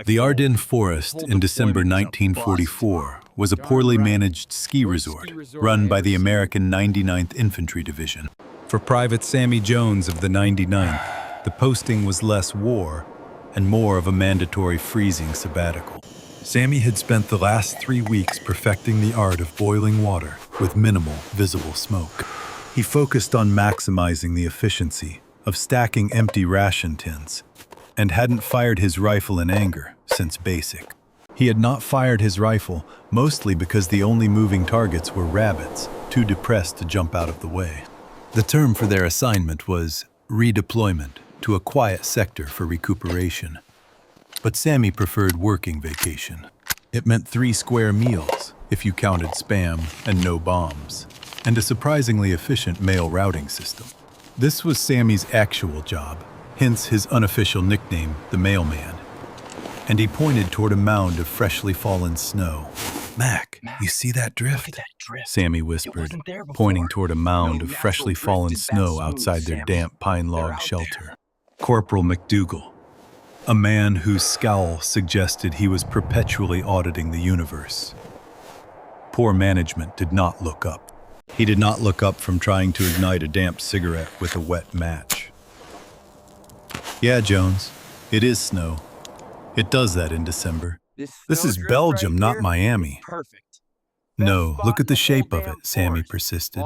The Ardennes forest in December 1944 was a poorly managed ski resort run by the American 99th Infantry Division. For Private Sammy Jones of the 99th, the posting was less war and more of a mandatory freezing sabbatical. Sammy had spent the last 3 weeks perfecting the art of boiling water with minimal visible smoke. He focused on maximizing the efficiency of stacking empty ration tins and hadn't fired his rifle in anger since basic. He had not fired his rifle mostly because the only moving targets were rabbits, too depressed to jump out of the way. The term for their assignment was redeployment to a quiet sector for recuperation. But Sammy preferred working vacation. It meant 3 square meals, if you counted Spam and no bombs, and a surprisingly efficient mail routing system. This was Sammy's actual job, hence his unofficial nickname, the Mailman. And he pointed toward a mound of freshly fallen snow. Mac, you see that drift? Look at that drift. Sammy whispered, pointing toward a mound of freshly fallen snow outside their damp pine log shelter. Corporal McDougal, a man whose scowl suggested he was perpetually auditing the universe. Poor management did not look up. He did not look up from trying to ignite a damp cigarette with a wet match. Yeah, Jones, it is snow. It does that in December. This is Belgium, not Miami. Perfect. No, look at the shape of it, Sammy persisted.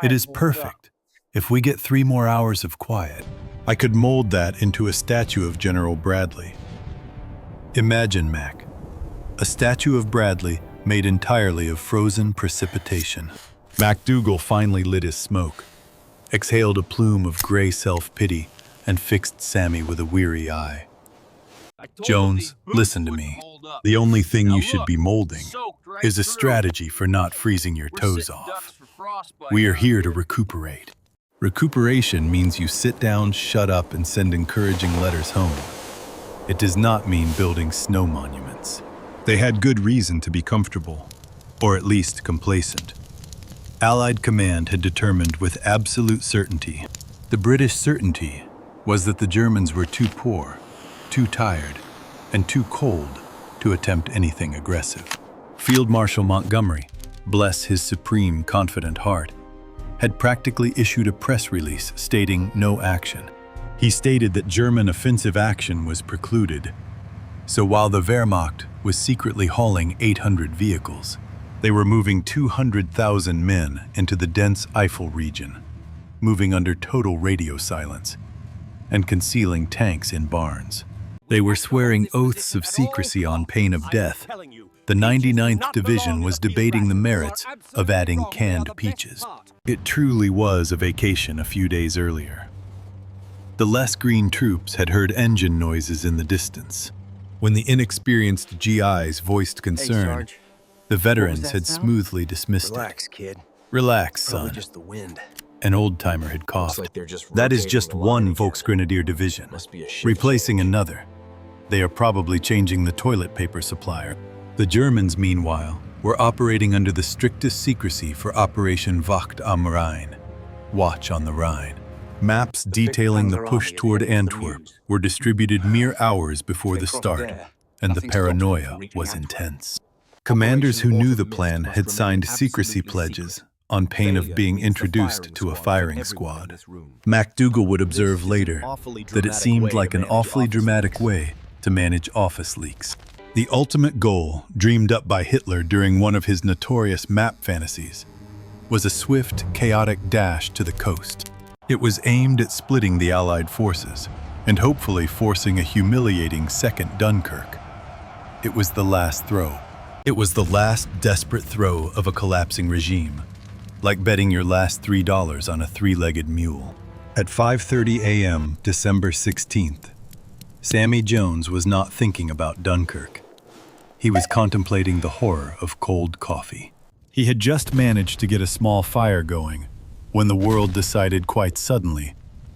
It is perfect. If we get 3 more hours of quiet, I could mold that into a statue of General Bradley. Imagine, Mac, a statue of Bradley made entirely of frozen precipitation. MacDougal finally lit his smoke, exhaled a plume of gray self-pity, and fixed Sammy with a weary eye. Jones, listen to me. The only thing you should be molding is a strategy for not freezing your toes off. We are here to recuperate. Recuperation means you sit down, shut up, and send encouraging letters home. It does not mean building snow monuments. They had good reason to be comfortable, or at least complacent. Allied command had determined with absolute certainty. The British certainty was that the Germans were too poor, too tired, and too cold to attempt anything aggressive. Field Marshal Montgomery, bless his supreme confident heart, had practically issued a press release stating no action. He stated that German offensive action was precluded. So while the Wehrmacht was secretly hauling 800 vehicles, they were moving 200,000 men into the dense Eifel region, moving under total radio silence, and concealing tanks in barns. They were swearing oaths of secrecy on pain of death. The 99th Division was debating the merits of adding canned peaches. It truly was a vacation a few days earlier. The less green troops had heard engine noises in the distance. When the inexperienced GIs voiced concern, the veterans had smoothly dismissed it. Relax, kid. Relax, son. Just the wind. An old-timer had coughed. Like That is just one Volksgrenadier division, replacing another. They are probably changing the toilet paper supplier. The Germans, meanwhile, were operating under the strictest secrecy for Operation Wacht am Rhein, Watch on the Rhine. Maps detailing the push toward Antwerp were distributed mere hours before the start, and the paranoia was intense. Commanders who knew the plan had signed secrecy pledges on pain of being introduced to a firing squad. MacDougal would observe later that it seemed like an awfully dramatic way to manage office leaks. The ultimate goal, dreamed up by Hitler during one of his notorious map fantasies, was a swift, chaotic dash to the coast. It was aimed at splitting the Allied forces and hopefully forcing a humiliating second Dunkirk. It was the last throw. It was the last desperate throw of a collapsing regime, like betting your last $3 on a 3-legged mule. At 5:30 a.m., December 16th, Sammy Jones was not thinking about Dunkirk. He was contemplating the horror of cold coffee. He had just managed to get a small fire going when the world decided quite suddenly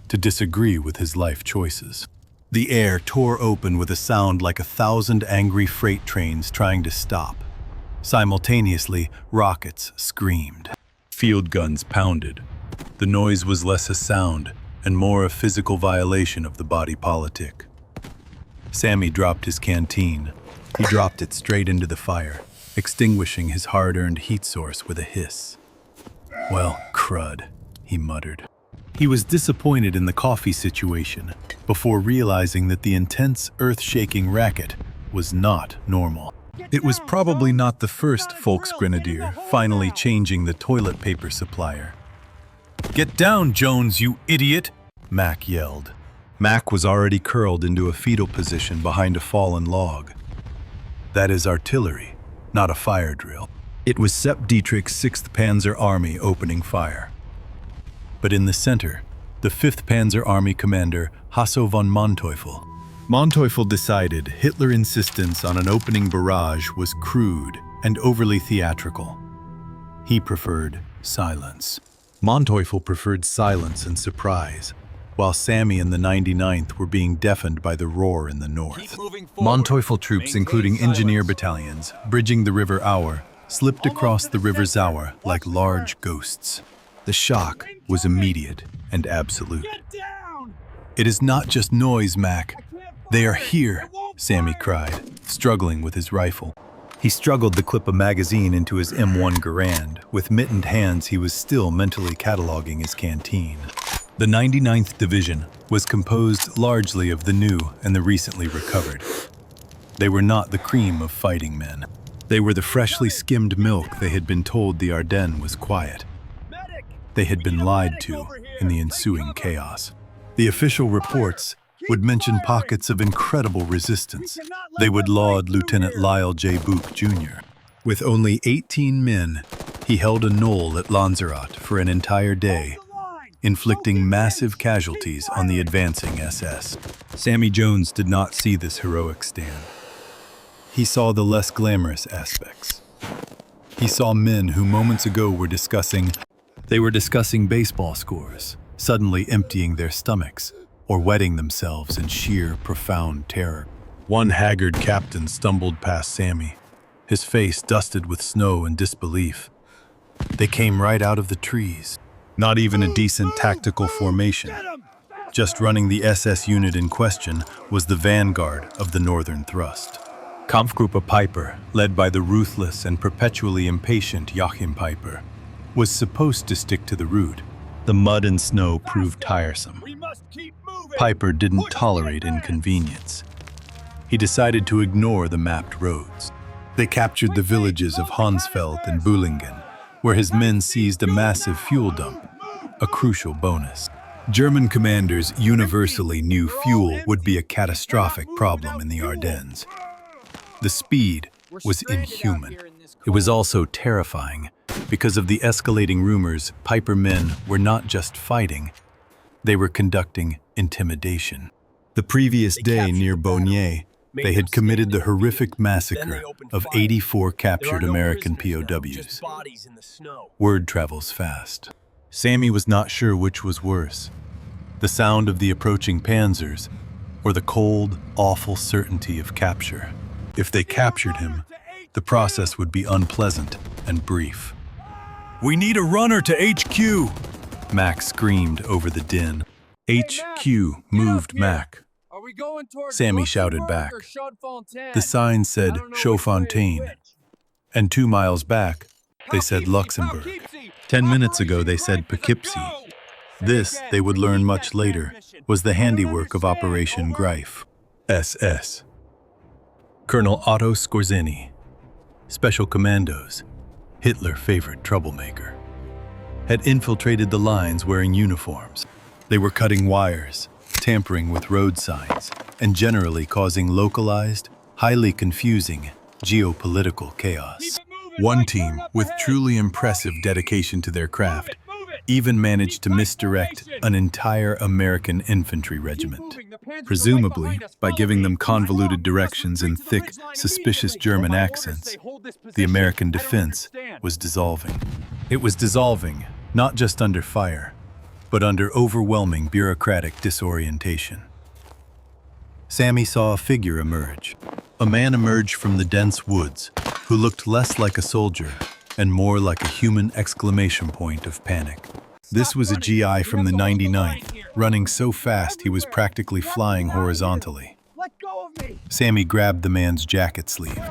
to disagree with his life choices. The air tore open with a sound like 1,000 angry freight trains trying to stop. Simultaneously, rockets screamed. Field guns pounded. The noise was less a sound and more a physical violation of the body politic. Sammy dropped his canteen. He dropped it straight into the fire, extinguishing his hard-earned heat source with a hiss. Well, crud, he muttered. He was disappointed in the coffee situation before realizing that the intense, earth-shaking racket was not normal. It was probably not the first Volksgrenadier finally changing the toilet paper supplier. "Get down, Jones, you idiot!" Mac yelled. Mac was already curled into a fetal position behind a fallen log. That is artillery, not a fire drill. It was Sepp Dietrich's 6th Panzer Army opening fire. But in the center, the 5th Panzer Army commander Hasso von Manteuffel. Manteuffel decided Hitler's insistence on an opening barrage was crude and overly theatrical. He preferred silence. Manteuffel preferred silence and surprise, while Sammy and the 99th were being deafened by the roar in the north. Manteuffel troops, including engineer battalions, bridging the River Auer, slipped across the River Sauer like large ghosts. The shock was immediate and absolute. "It is not just noise, Mac. They are here," Sammy cried, struggling with his rifle. He struggled to clip a magazine into his M1 Garand. With mittened hands, he was still mentally cataloging his canteen. The 99th Division was composed largely of the new and the recently recovered. They were not the cream of fighting men. They were the freshly skimmed milk they had been told the Ardennes was quiet. They had been lied to in the ensuing chaos. The official reports would mention pockets of incredible resistance. They would laud Lieutenant Lyle J. Book, Jr. With only 18 men, he held a knoll at Lanzarote for an entire day, inflicting massive casualties on the advancing SS. Sammy Jones did not see this heroic stand. He saw the less glamorous aspects. He saw men who moments ago were discussing baseball scores, suddenly emptying their stomachs, or wetting themselves in sheer, profound terror. One haggard captain stumbled past Sammy, his face dusted with snow and disbelief. They came right out of the trees. Not even a decent tactical formation. Just running the SS unit in question was the vanguard of the northern thrust. Kampfgruppe Peiper, led by the ruthless and perpetually impatient Joachim Peiper, was supposed to stick to the route. The mud and snow proved tiresome. Peiper didn't tolerate inconvenience. He decided to ignore the mapped roads. They captured the villages of Hansfeld and Bühlingen, where his men seized a massive fuel dump, a crucial bonus. German commanders universally knew fuel would be a catastrophic problem in the Ardennes. The speed was inhuman. It was also terrifying. Because of the escalating rumors, Peiper men were not just fighting, they were conducting intimidation. The previous day near Bastogne, they had committed the horrific massacre of 84 captured American POWs. Word travels fast. Sammy was not sure which was worse, the sound of the approaching panzers or the cold, awful certainty of capture. If they captured him, the process would be unpleasant and brief. "We need a runner to HQ!" Mac screamed over the din. HQ moved Mac. Sammy shouted back. The sign said Chaudfontaine, and 2 miles back, they said Luxembourg. 10 minutes ago, they said Poughkeepsie. This, they would learn much later, was the handiwork of Operation Greif. SS. Colonel Otto Skorzeny, Special Commandos, Hitler's favorite troublemaker, had infiltrated the lines wearing uniforms. They were cutting wires, tampering with road signs, and generally causing localized, highly confusing geopolitical chaos. One team, with truly impressive dedication to their craft, even managed to misdirect an entire American infantry regiment, presumably by giving them convoluted directions in thick, suspicious German accents. The American defense was dissolving. It was dissolving, not just under fire, but under overwhelming bureaucratic disorientation. Sammy saw a figure emerge. A man emerged from the dense woods who looked less like a soldier and more like a human exclamation point of panic. This was a GI from the 99th, running so fast he was practically flying horizontally. Sammy grabbed the man's jacket sleeve.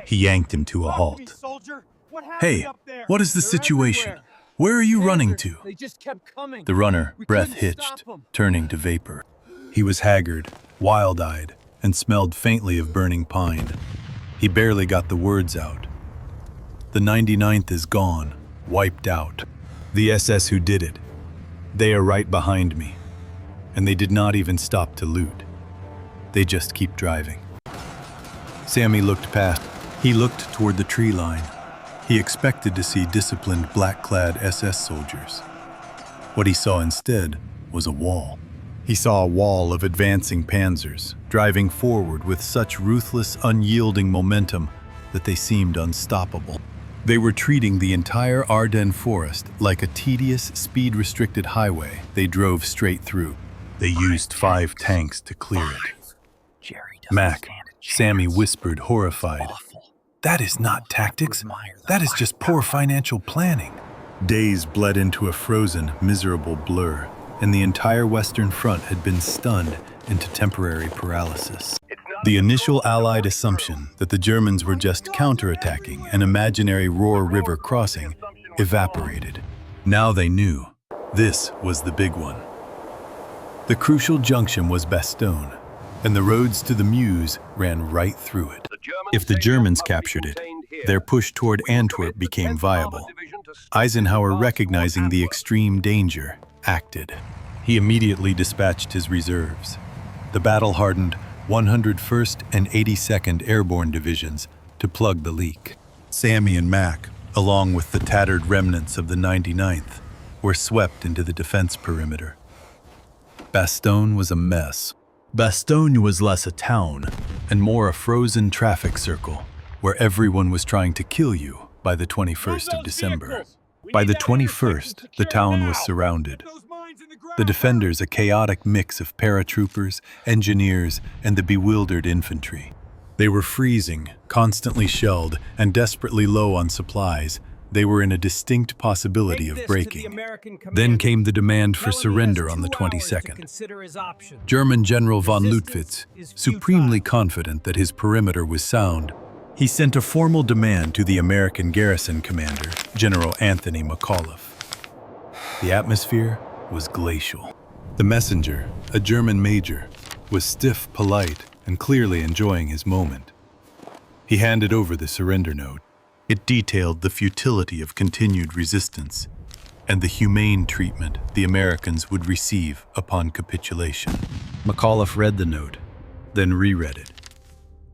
He yanked him to a halt. Hey, what is the situation? Where are you running to? They just kept coming. The runner, We breath couldn't hitched, stop 'em. turning to vapor. He was haggard, wild-eyed, and smelled faintly of burning pine. He barely got the words out. The 99th is gone, wiped out. The SS who did it. They are right behind me. And they did not even stop to loot. They just keep driving. Sammy looked past. He looked toward the tree line. He expected to see disciplined black-clad SS soldiers. What he saw instead was a wall. He saw a wall of advancing panzers, driving forward with such ruthless, unyielding momentum that they seemed unstoppable. They were treating the entire Ardennes forest like a tedious, speed-restricted highway they drove straight through. They used 5 tanks to clear it. Mac, Sammy whispered, horrified. That is not tactics. That is just poor financial planning. Days bled into a frozen, miserable blur, and the entire Western Front had been stunned into temporary paralysis. The initial Allied assumption that the Germans were just counterattacking an imaginary Roar River crossing evaporated. Now they knew. This was the big one. The crucial junction was Bastogne, and the roads to the Meuse ran right through it. If the Germans captured it, their push toward Antwerp became viable. Eisenhower, recognizing the extreme danger, acted. He immediately dispatched his reserves, the battle-hardened 101st and 82nd Airborne Divisions, to plug the leak. Sammy and Mac, along with the tattered remnants of the 99th, were swept into the defense perimeter. Bastogne was a mess. Bastogne was less a town and more a frozen traffic circle where everyone was trying to kill you by the 21st of December. By the 21st, the town was surrounded. The defenders, a chaotic mix of paratroopers, engineers, and the bewildered infantry. They were freezing, constantly shelled, and desperately low on supplies. They were in a distinct possibility of breaking. Then came the demand for surrender on the 22nd. German General von Lüttwitz, supremely confident that his perimeter was sound, he sent a formal demand to the American garrison commander, General Anthony McAuliffe. The atmosphere was glacial. The messenger, a German major, was stiff, polite, and clearly enjoying his moment. He handed over the surrender note. It detailed the futility of continued resistance and the humane treatment the Americans would receive upon capitulation. McAuliffe read the note, then reread it.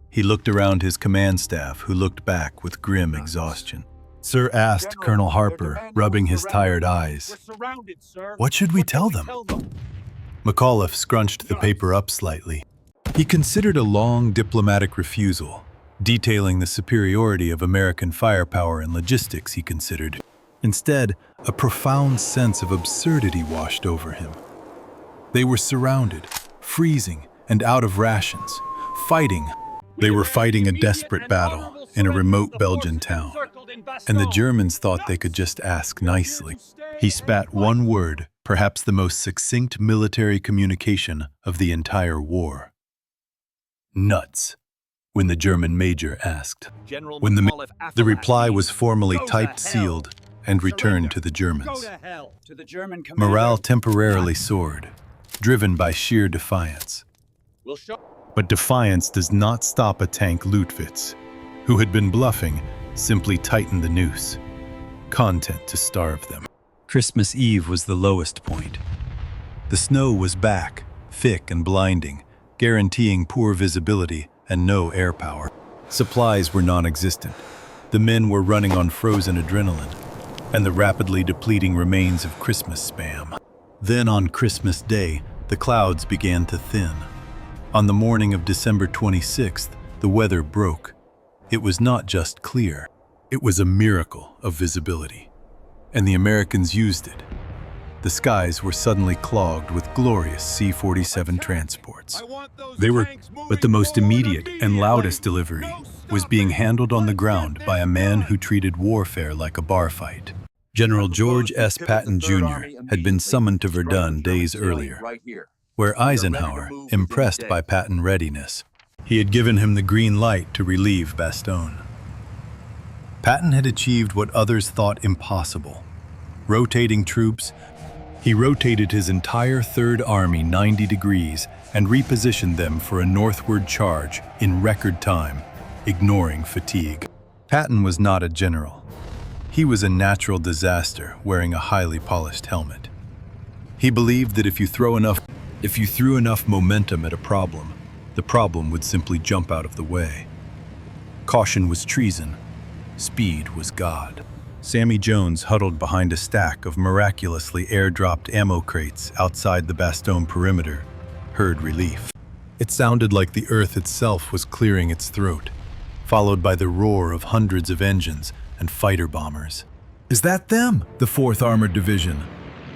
He looked around his command staff, who looked back with grim exhaustion. Sir asked Colonel Harper, rubbing his tired eyes, "What should we tell them?" McAuliffe scrunched the paper up slightly. He considered a long diplomatic refusal, detailing the superiority of American firepower and logistics, he considered. Instead, a profound sense of absurdity washed over him. They were surrounded, freezing, and out of rations, fighting. They were fighting a desperate battle in a remote Belgian town, and the Germans thought they could just ask nicely. He spat one word, perhaps the most succinct military communication of the entire war. Nuts. When the German major asked. When the reply was formally typed, sealed, and returned to the Germans. Morale temporarily soared, driven by sheer defiance. But defiance does not stop a tank. Lüttwitz, who had been bluffing, simply tightened the noose, content to starve them. Christmas Eve was the lowest point. The snow was back, thick and blinding, guaranteeing poor visibility and no air power. Supplies were non-existent. The men were running on frozen adrenaline and the rapidly depleting remains of Christmas spam. Then on Christmas Day, the clouds began to thin. On the morning of December 26th, the weather broke. It was not just clear. It was a miracle of visibility. And the Americans used it. The skies were suddenly clogged with glorious C-47 transports. But the most immediate and loudest delivery was being handled on the ground by a man who treated warfare like a bar fight. General George S. Patton Jr. had been summoned to Verdun days earlier, where Eisenhower, impressed by Patton's readiness, He had given him the green light to relieve Bastogne. Patton had achieved what others thought impossible. Rotating troops, he rotated his entire Third Army 90 degrees and repositioned them for a northward charge in record time, ignoring fatigue. Patton was not a general. He was a natural disaster wearing a highly polished helmet. He believed that if you threw enough momentum at a problem, the problem would simply jump out of the way. Caution was treason. Speed was God. Sammy Jones huddled behind a stack of miraculously airdropped ammo crates outside the Bastogne perimeter, heard relief. It sounded like the earth itself was clearing its throat, followed by the roar of hundreds of engines and fighter bombers. "Is that them?" "The 4th Armored Division,"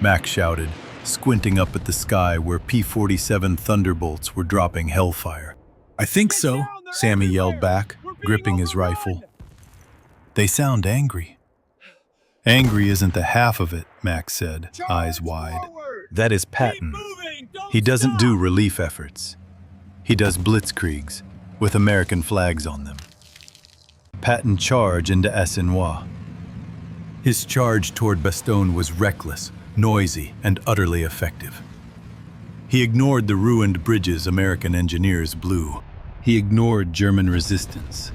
Mac shouted, squinting up at the sky where P-47 Thunderbolts were dropping hellfire. "I think so," Sammy yelled back, gripping his rifle. "They sound angry." "Angry isn't the half of it," Mac said, eyes wide. "That is Patton. He doesn't do relief efforts. He does blitzkriegs, with American flags on them." Patton charged into Assinois. His charge toward Bastogne was reckless, noisy, and utterly effective. He ignored the ruined bridges American engineers blew. He ignored German resistance.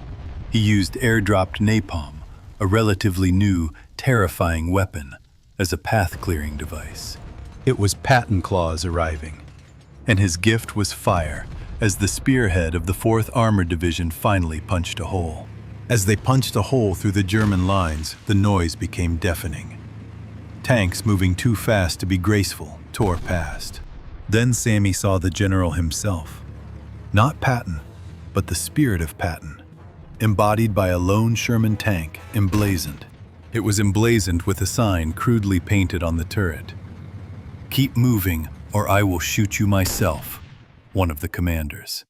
He used airdropped napalm, a relatively new, terrifying weapon, as a path-clearing device. It was Patton Claws arriving, and his gift was fire as the spearhead of the 4th Armored Division finally punched a hole. As they punched a hole through the German lines, the noise became deafening. Tanks moving too fast to be graceful tore past. Then Sammy saw the general himself. Not Patton, but the spirit of Patton, embodied by a lone Sherman tank, emblazoned. It was emblazoned with a sign crudely painted on the turret. "Keep moving, or I will shoot you myself," one of the commanders.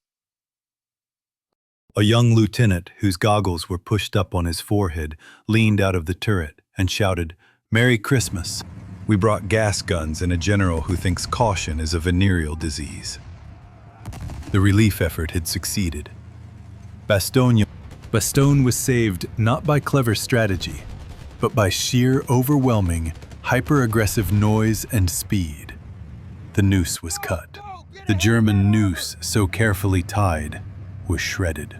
A young lieutenant, whose goggles were pushed up on his forehead, leaned out of the turret and shouted, "Merry Christmas. We brought gas guns and a general who thinks caution is a venereal disease." The relief effort had succeeded. Bastogne was saved not by clever strategy, but by sheer, overwhelming, hyper-aggressive noise and speed. The noose was cut. The German noose, so carefully tied, was shredded.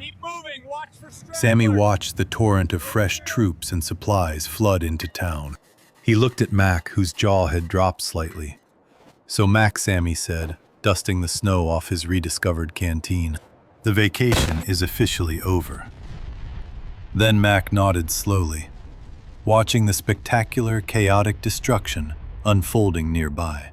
Sammy watched the torrent of fresh troops and supplies flood into town. He looked at Mac, whose jaw had dropped slightly. "So Mac," Sammy said, dusting the snow off his rediscovered canteen, "the vacation is officially over." Then Mac nodded slowly, watching the spectacular, chaotic destruction unfolding nearby.